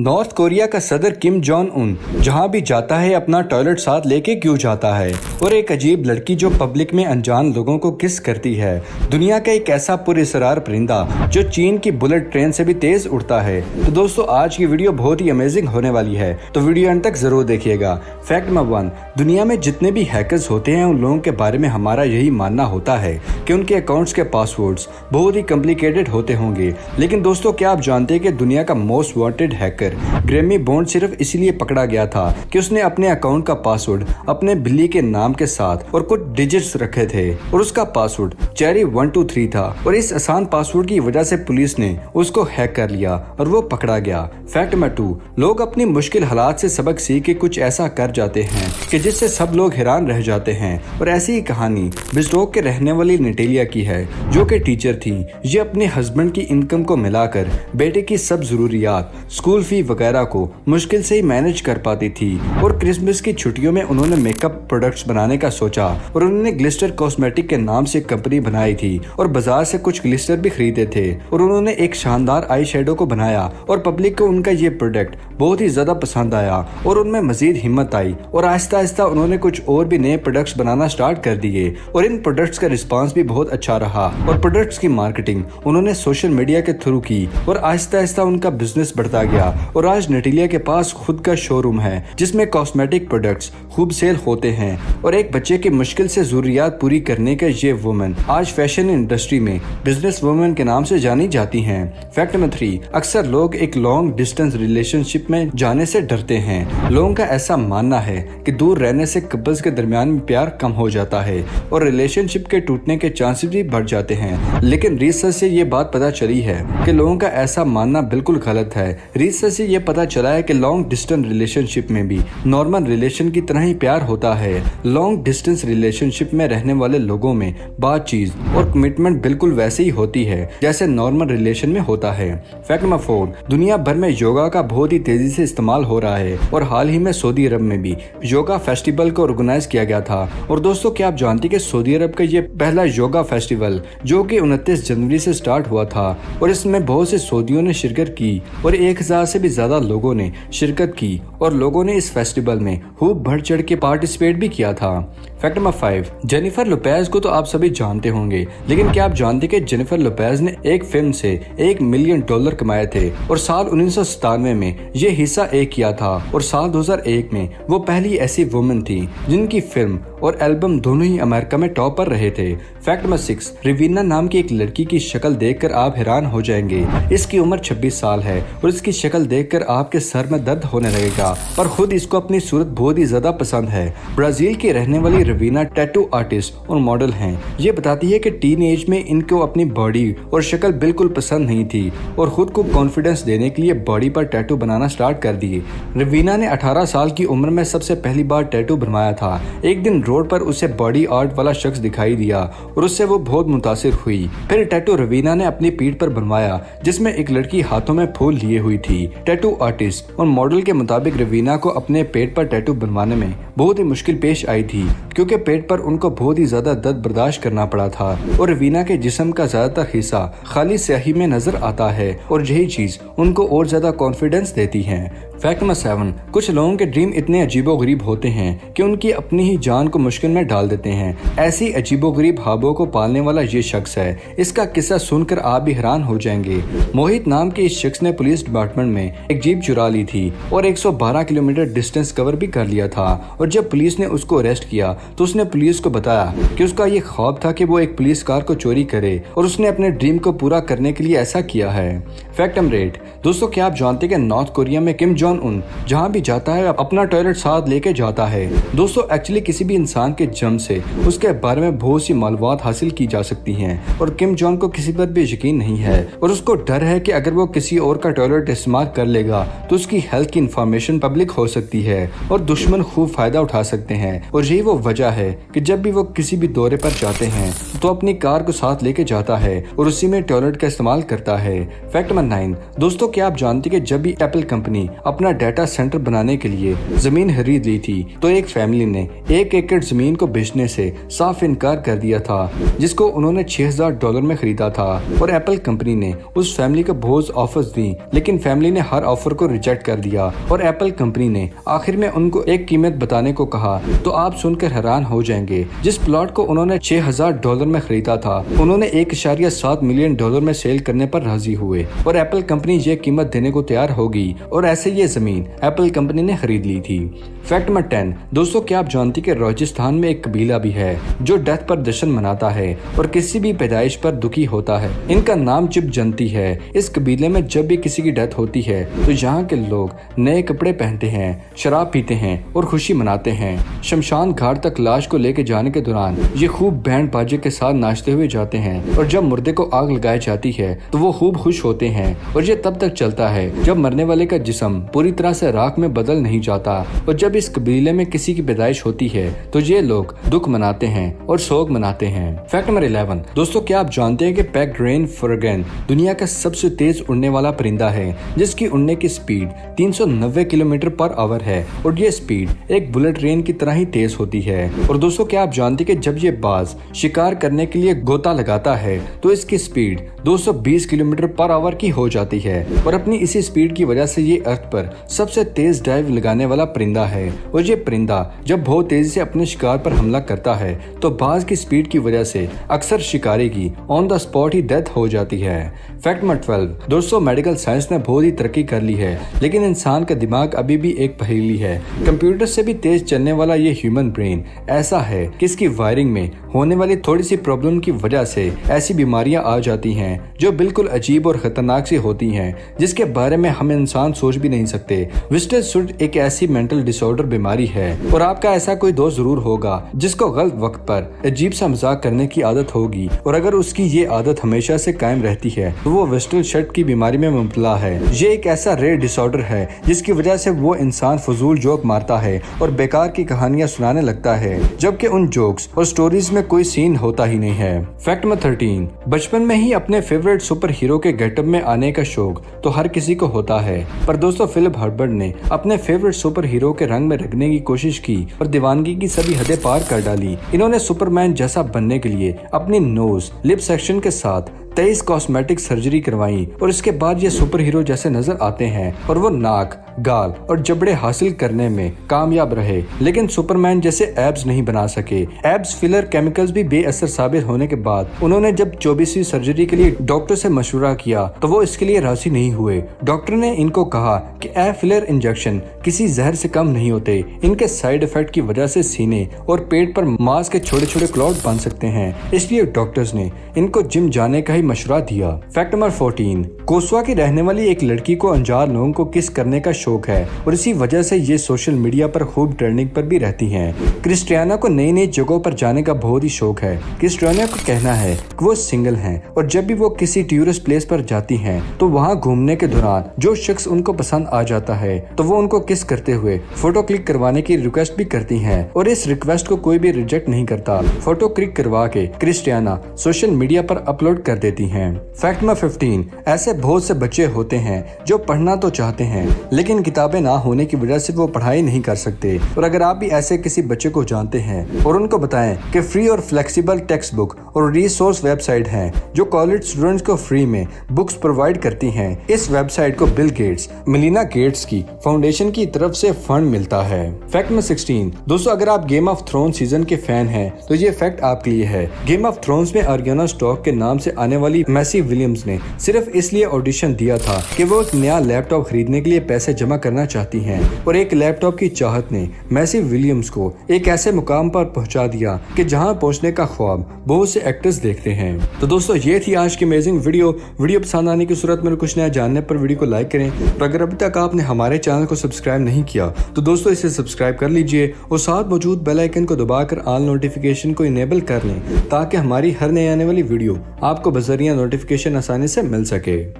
North Korea का सदर Kim Jong Un जहां भी जाता है अपना टॉयलेट साथ लेके क्यों जाता है। और एक अजीब लड़की जो पब्लिक में अनजान लोगों को किस करती है। दुनिया का एक ऐसा पुरअसरार परिंदा जो चीन की बुलेट ट्रेन से भी तेज उड़ता है। तो दोस्तों आज की वीडियो बहुत ही अमेजिंग होने वाली है, तो वीडियो अंत तक जरूर देखिएगा। फैक्ट नंबर 1, दुनिया में जितने भी हैकर्स होते हैं उन लोगों के बारे में हमारा यही मानना होता है कि उनके अकाउंट्स के पासवर्ड्स बहुत ही कॉम्प्लिकेटेड होते होंगे। लेकिन दोस्तों क्या आप जानते हैं कि दुनिया का most wanted hacker Grammy bond सिर्फ इसलिए पकड़ा गया था कि उसने अपने अकाउंट का पासवर्ड अपने बिल्ली के नाम के साथ और कुछ डिजिट्स रखे थे और उसका पासवर्ड चेरी 123 था। और इस आसान पासवर्ड की वजह से पुलिस ने उसको हैक कर लिया और वो पकड़ा गया। फैक्ट नंबर 2, लोग अपनी मुश्किल हालात से सबक सीख के कुछ ऐसा कर जाते हैं कि जिससे सब लोग हैरान रह जाते हैं। और ऐसी ही कहानी बिस्टोक के रहने वाली नेटेलिया की है, जो कि टीचर थी। ये अपने हस्बैंड की इनकम को मिलाकर बेटे की सब जरूरियात, स्कूल फी वगैरह को मुश्किल से ही मैनेज कर पाती थी। और क्रिसमस की छुट्टियों में उन्होंने मेकअप प्रोडक्ट्स बनाने का सोचा और उन्होंने ग्लिस्टर कॉस्मेटिक के नाम से कंपनी बनाई थी और बाजार से कुछ ग्लिस्टर भी खरीदे थे। और उन्होंने एक शानदार आई शेडो को बनाया और पब्लिक को उनका ये प्रोडक्ट बहुत ही ज्यादा पसंद आया और उनमें मजीद हिम्मत आई और आहिस्ता आहिस्ता उन्होंने कुछ और भी नए प्रोडक्ट्स बनाना स्टार्ट कर दिए। और इन प्रोडक्ट्स का रिस्पांस भी बहुत अच्छा रहा और प्रोडक्ट्स की मार्केटिंग उन्होंने सोशल मीडिया के थ्रू की और आहिस्ता आहिस्ता उनका बिजनेस बढ़ता गया। और आज नेटेलिया के पास खुद का शोरूम है जिसमें कॉस्मेटिक प्रोडक्ट्स खूब सेल होते हैं। और एक बच्चे की मुश्किल से जरूरियात पूरी करने के ये वुमन आज फैशन इंडस्ट्री में बिजनेस वुमन के नाम से जानी जाती हैं। फैक्ट नंबर 3, अक्सर लोग एक लॉन्ग डिस्टेंस रिलेशनशिप में जाने से डरते हैं। लोगों का ऐसा मानना है कि दूर रहने से कपल्स के दरमियान में प्यार कम हो जाता है और रिलेशनशिप के टूटने के चांसेस भी बढ़ जाते हैं। लेकिन रिसर्च से ये बात पता चली है कि लोगों का ऐसा मानना बिल्कुल गलत है। रिसर्च से ये पता चला है कि लॉन्ग डिस्टेंस रिलेशनशिप में भी नॉर्मल रिलेशन की तरह ही प्यार होता है। लॉन्ग डिस्टेंस रिलेशनशिप में रहने वाले लोगों में बातचीत और कमिटमेंट बिल्कुल वैसे ही होती है जैसे नॉर्मल रिलेशन में होता है। फैक्ट नंबर 4, दुनिया भर में योगा का बहुत ही तेजी से इस्तेमाल हो रहा है और हाल ही में सऊदी अरब में भी योगा फेस्टिवल को ऑर्गेनाइज किया गया था। और दोस्तों क्या आप जानते हैं कि सऊदी अरब का ये पहला योगा फेस्टिवल जो कि 29 जनवरी से स्टार्ट हुआ था और इसमें बहुत से सऊदियों ने शिरकत की और 1000 से भी ज्यादा लोगों ने शिरकत की और लोगों ने इस फेस्टिवल में खूब बढ़ चढ़ के पार्टिसिपेट भी किया था। फैक्ट नंबर 5, जेनिफर लोपेज को तो आप सभी जानते होंगे, लेकिन क्या आप जानते कि जेनिफर लोपेज ने एक फिल्म से $1 मिलियन कमाए थे और साल 1997 में ये हिस्सा किया था और साल 2001 में वो पहली ऐसी वुमन थी जिनकी फिल्म और एल्बम दोनों ही अमेरिका में टॉप पर रहे थे। फैक्ट नंबर 6, रवीना नाम की एक लड़की की शक्ल देखकर आप हैरान हो जाएंगे। इसकी उम्र 26 साल है और इसकी शक्ल देखकर आपके सर में दर्द होने लगेगा। पर खुद इसको अपनी सूरत बहुत ही ज्यादा पसंद है। ब्राजील की रहने वाली रवीना टैटू आर्टिस्ट और मॉडल हैं। ये बताती है कि टीन एज में इनको अपनी बॉडी और शक्ल बिल्कुल पसंद नहीं थी और खुद को कॉन्फिडेंस देने के लिए बॉडी पर टैटू बनाना स्टार्ट कर दिए। रवीना ने 18 साल की उम्र में सबसे पहली बार टैटू बनवाया था। एक दिन रोड पर उसे बॉडी आर्ट वाला शख्स दिखाई दिया और उससे वो बहुत मुतासिर हुई। फिर टैटू रवीना ने अपनी पीठ पर बनवाया जिसमें एक लड़की हाथों में फूल लिए हुई थी। टैटू आर्टिस्ट और मॉडल के मुताबिक रवीना को अपने पेट पर टैटू बनवाने में बहुत ही मुश्किल पेश आई थी क्योंकि पेट पर उनको बहुत ही ज्यादा दर्द बर्दाश्त करना पड़ा था और रवीना के जिस्म का ज्यादातर हिस्सा खाली स्याही में नजर आता है और यही चीज उनको और ज्यादा कॉन्फिडेंस देती है। फैक्ट नंबर 7, कुछ लोगों के ड्रीम इतने अजीबोगरीब होते हैं कि उनकी अपनी ही जान को मुश्किल में डाल देते हैं। ऐसी अजीबोगरीब ख्वाबों को पालने वाला ये शख्स है। इसका किस्सा सुनकर आप भी हैरान हो जाएंगे। मोहित नाम के इस शख्स ने पुलिस डिपार्टमेंट में एक जीप चुरा ली थी और 112 किलोमीटर डिस्टेंस कवर भी कर लिया था। और जब पुलिस ने उसको अरेस्ट किया तो उसने पुलिस को बताया कि उसका ये ख्वाब था कि वो एक पुलिस कार को चोरी करे और उसने अपने ड्रीम को पूरा करने के लिए ऐसा किया है। फैक्ट नंबर 8, दोस्तों क्या आप जानते हैं कि नॉर्थ कोरिया में किम जोंग उन जहां भी जाता है अपना टॉयलेट साथ लेके जाता है। दोस्तों एक्चुअली किसी भी इंसान के जन्म से उसके बारे में बहुत सी मालूमात हासिल की जा सकती हैं और किम जोंग को किसी पर भी यकीन नहीं है और उसको डर है कि अगर वो किसी और का टॉयलेट इस्तेमाल कर लेगा तो उसकी हेल्थ की इंफॉर्मेशन पब्लिक हो सकती है और दुश्मन खूब फायदा उठा सकते हैं। और यही वो वजह है कि जब भी वो किसी भी दौरे पर जाते हैं तो अपनी कार को साथ लेके जाता है और उसी में टॉयलेट का इस्तेमाल करता है। फैक्ट नंबर 9, दोस्तों क्या आप जानते हैं कि जब भी एप्पल कंपनी अपने अपना डाटा सेंटर बनाने के लिए जमीन खरीद ली थी, तो एक फैमिली ने 1 एकड़ जमीन को बेचने से साफ इनकार कर दिया था, जिसको उन्होंने $6000 में खरीदा था। और एप्पल कंपनी ने उस फैमिली को बहुत ऑफर्स दी, लेकिन फैमिली ने हर ऑफर को रिजेक्ट कर दिया और एप्पल कंपनी ने आखिर में उनको एक कीमत बताने को कहा। तो आप सुनकर हैरान हो जाएंगे, जिस प्लॉट को उन्होंने $6000 में खरीदा था, उन्होंने $1.7 मिलियन में सेल करने पर राजी हुए और एप्पल कंपनी ये कीमत देने को तैयार होगी और ऐसे ये जमीन एप्पल कंपनी ने खरीद ली थी। फैक्ट नंबर 10, दोस्तों क्या आप जानते कि राजस्थान में एक कबीला भी है जो डेथ पर जश्न मनाता है और किसी भी पैदाइश पर दुखी होता है। इनका नाम चिप जनती है। इस कबीले में जब भी किसी की डेथ होती है तो यहाँ के लोग नए कपड़े पहनते हैं, शराब पीते हैं और खुशी मनाते हैं। शमशान घाट तक लाश को लेके जाने के दौरान ये खूब बैंड बाजे के साथ नाचते हुए जाते हैं और जब मुर्दे को आग लगाई जाती है तो वो खूब खुश होते हैं और ये तब तक चलता है जब मरने वाले का जिस्म पूरी तरह से राख में बदल नहीं जाता। और जब इस कबीले में किसी की पैदाइश होती है तो ये लोग दुख मनाते हैं और शोक मनाते हैं। फैक्ट नंबर 11, दोस्तों क्या आप जानते हैं कि पेग्ड रेन फ्रगन दुनिया का सबसे तेज उड़ने वाला परिंदा है, जिसकी उड़ने की स्पीड 390 किलोमीटर पर आवर है और ये स्पीड एक बुलेट ट्रेन की तरह ही तेज होती है। और दोस्तों क्या आप जानते हैं कि जब ये बाज शिकार करने के लिए गोता लगाता है तो इसकी स्पीड 220 किलोमीटर पर आवर की हो जाती है और अपनी इसी स्पीड की वजह से ये अर्थ पर सबसे तेज डाइव लगाने वाला परिंदा है। और ये परिंदा जब बहुत तेजी से अपने शिकार पर हमला करता है तो बाज की स्पीड की वजह से अक्सर शिकारी की on the spot he death हो जाती है। फैक्ट नंबर 12, दोस्तों मेडिकल साइंस ने बहुत ही तरक्की कर ली है, लेकिन इंसान का दिमाग अभी भी एक पहेली है। कंप्यूटर से भी तेज चलने वाला ये ह्यूमन ब्रेन ऐसा है कि इसकी वायरिंग में होने वाली थोड़ी सी प्रॉब्लम की वजह से ऐसी बीमारियां आ जाती हैं जो बिल्कुल अजीब और खतरनाक सी होती हैं, जिसके बारे में हम इंसान सोच भी नहीं सकते। विस्टेड सुड एक ऐसी मेंटल डिसऑर्डर बीमारी है और आपका ऐसा कोई दोस्त जरूर होगा जिसको गलत वक्त पर अजीब सा मजाक करने की आदत होगी और अगर उसकी ये आदत हमेशा से कायम रहती है तो वो विस्टेड शर्ट की बीमारी में मुब्तला है। ये एक ऐसा रेयर डिसऑर्डर है जिसकी वजह से वो इंसान फजूल जोक मारता है और बेकार की कहानियां सुनाने लगता है, जबकि उन जोक्स और स्टोरीज में कोई सीन होता ही नहीं है। फैक्ट नंबर 13, बचपन में ही अपने फेवरेट सुपर हीरो के गेटअप में आने का शौक तो हर किसी को होता है, पर दोस्तों फिलिप हर्बर्ट ने अपने फेवरेट सुपर हीरो के रंग में रखने की कोशिश की और दीवानगी की सभी हदें पार कर डाली। इन्होंने सुपरमैन जैसा बनने के लिए अपनी नोज लिप सेक्शन के साथ 23 कॉस्मेटिक सर्जरी करवाई और इसके बाद ये सुपर हीरो जैसे नजर आते हैं और वो नाक, गाल और जबड़े हासिल करने में कामयाब रहे, लेकिन सुपरमैन जैसे एब्स नहीं बना सके। एब्स फिलर केमिकल्स भी बेअसर साबित होने के बाद उन्होंने जब 24वीं सर्जरी के लिए डॉक्टर से मशवरा किया तो वो इसके लिए राजी नहीं हुए। डॉक्टर ने इनको कहा कि एब फिलर इंजेक्शन किसी जहर से कम नहीं होते, इनके साइड इफेक्ट की वजह से सीने और पेट पर मांस के छोटे छोटे क्लॉट बन सकते हैं, इसलिए डॉक्टर्स ने इनको जिम जाने का ही मशवरा दिया। फैक्ट नंबर 14, कोसवा की रहने वाली एक लड़की को अनजान लोगों को किस करने का शौक है और इसी वजह से ये सोशल मीडिया पर खूब ट्रेंडिंग पर भी रहती हैं। क्रिस्टियाना को नई नई जगहों पर जाने का बहुत ही शौक है। क्रिस्टियाना को कहना है कि वो सिंगल हैं और जब भी वो किसी टूरिस्ट प्लेस पर जाती हैं तो वहाँ घूमने के दौरान जो शख्स उनको पसंद आ जाता है तो वो उनको किस करते हुए फोटो क्लिक करवाने की रिक्वेस्ट भी करती हैं और इस रिक्वेस्ट को कोई भी रिजेक्ट नहीं करता। फोटो क्लिक करवा के क्रिस्टियाना सोशल मीडिया पर अपलोड कर देती हैं। फैक्ट नंबर 15, ऐसे बहुत से बच्चे होते हैं जो पढ़ना तो चाहते हैं लेकिन किताबें ना होने की वजह से वो पढ़ाई नहीं कर सकते। और अगर आप भी ऐसे किसी बच्चे को जानते हैं और उनको बताएं कि फ्री और फ्लेक्सिबल टेक्स्ट बुक और रिसोर्स वेबसाइट हैं जो कॉलेज स्टूडेंट्स को फ्री में बुक्स प्रोवाइड करती हैं, इस वेबसाइट को बिल गेट्स, मेलिना गेट्स की फाउंडेशन की तरफ से फंड मिलता है। फैक्ट नंबर 16, दोस्तों अगर आप गेम ऑफ थ्रोन्स सीजन के फैन हैं तो ये फैक्ट आपके लिए है। गेम ऑफ थ्रोन्स में आर्याना स्टॉक के नाम से आने वाली मैसी विलियम्स ने सिर्फ इसलिए ऑडिशन दिया था कि वो एक नया लैपटॉप खरीदने के लिए पैसे जमा करना चाहती हैं और एक लैपटॉप की चाहत ने मैसी विलियम्स को एक ऐसे मुकाम पर पहुंचा दिया कि जहां पहुंचने का ख्वाब बहुत से एक्टर्स देखते हैं। तो दोस्तों ये थी आज की अमेजिंग वीडियो पसंद आने की सूरत में कुछ नया जानने पर वीडियो को लाइक करें और अगर अभी तक आपने हमारे चैनल को सब्सक्राइब नहीं किया तो दोस्तों इसे सब्सक्राइब कर लीजिए और साथ मौजूद बेल आइकन को दबाकर ऑल नोटिफिकेशन को इनेबल कर लें ताकि हमारी हर नई आने वाली वीडियो आपको बजरिया नोटिफिकेशन आसानी से मिल सके।